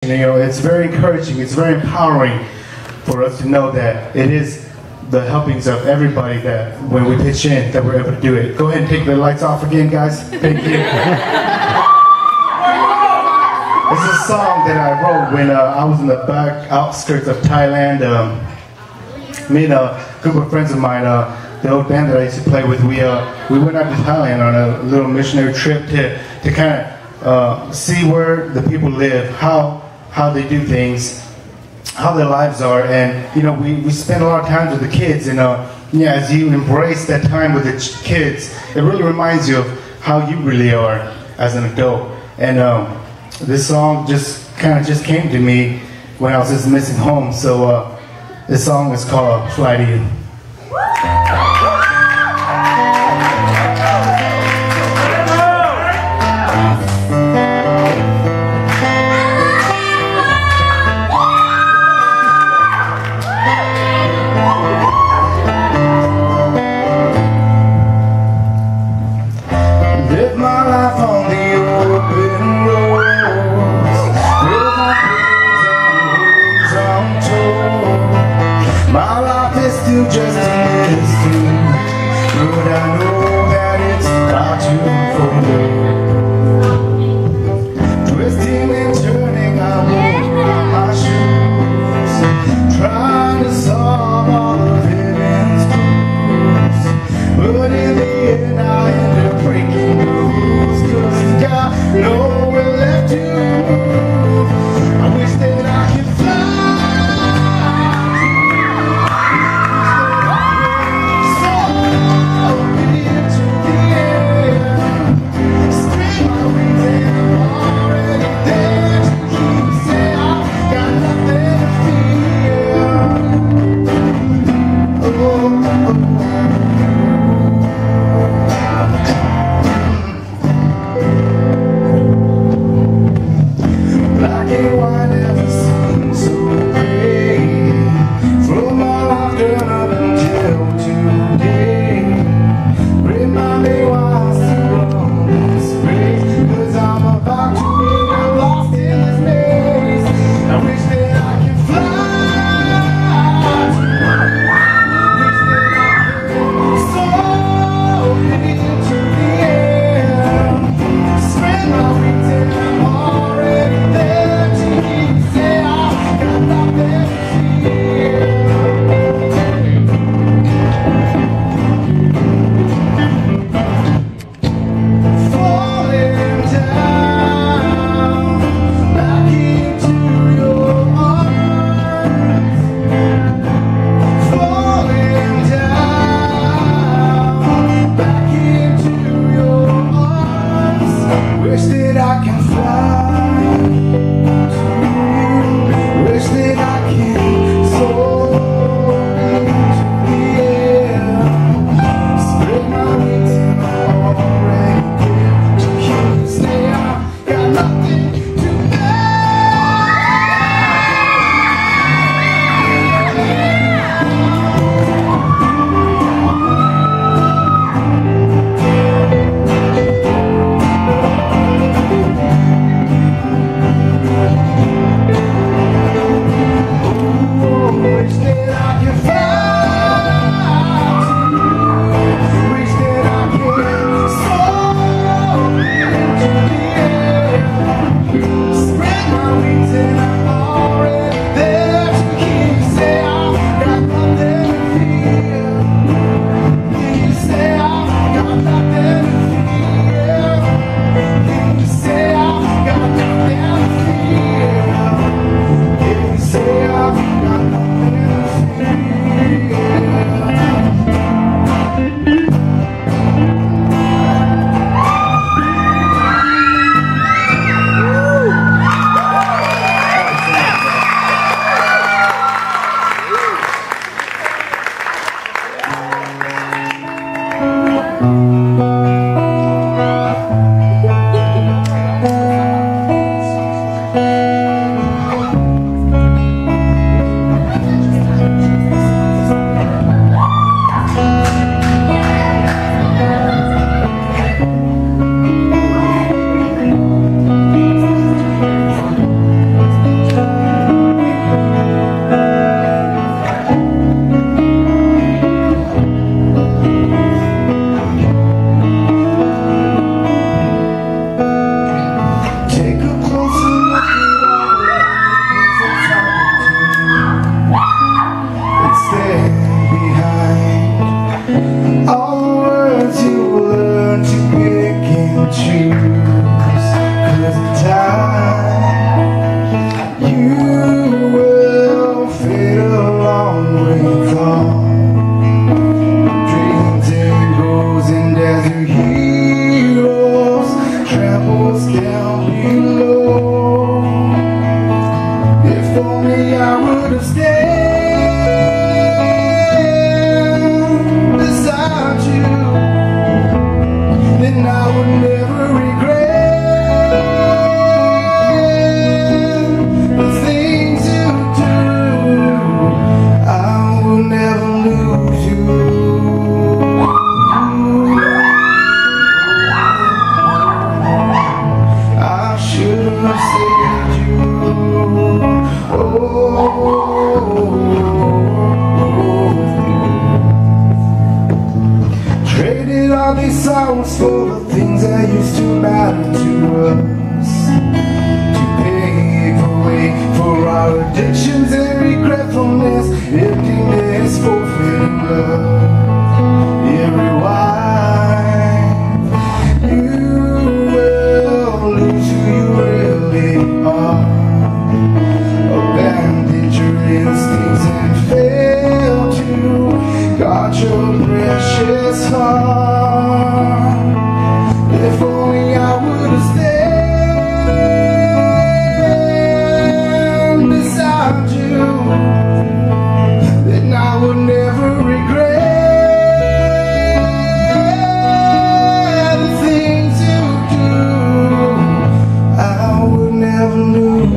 You know, it's very encouraging, it's very empowering for us to know that it is the helpings of everybody that when we pitch in, that we're able to do it. Go ahead and take the lights off again, guys. Thank you. This is a song that I wrote when I was in the back outskirts of Thailand. Me and a group of friends of mine, the old band that I used to play with, we went out to Thailand on a little missionary trip to kind of see where the people live, how they do things, how their lives are. And you know, we spend a lot of time with the kids, and yeah, as you embrace that time with the kids, it really reminds you of how you really are as an adult. And this song just came to me when I was just missing home. So this song is called "Fly to You." Live my life on the open roads, with my fears and worries untold. My life is still just a mystery, but I know that it's about to unfold. Twisting and turning, I roll my shoes, trying to solve all of heaven's clues, but in the end I end up breaking the rules, 'cause got nowhere left to move. I wish that I could fly.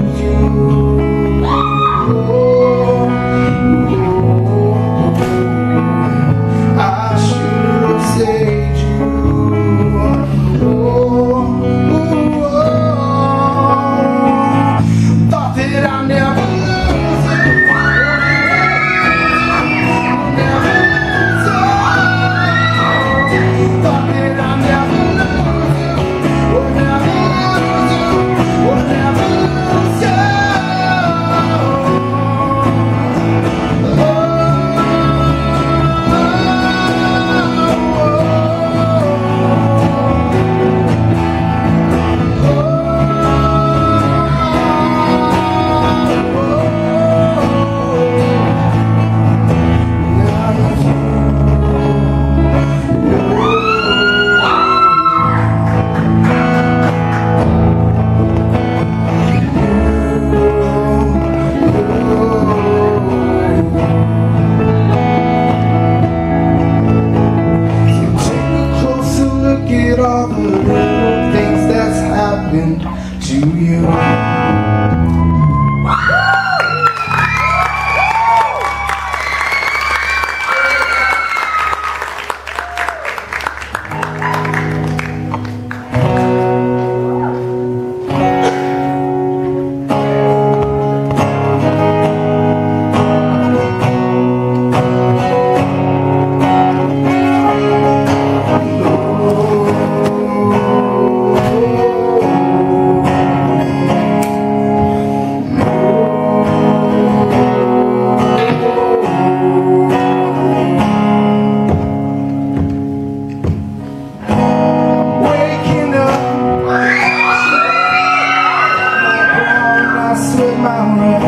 lose you. I should have saved you. Thought that I'd never lose you. Never lose you. Thought that I'd never lose you. Would never lose you. Would never lose you. At all the little things that's happened to you. With my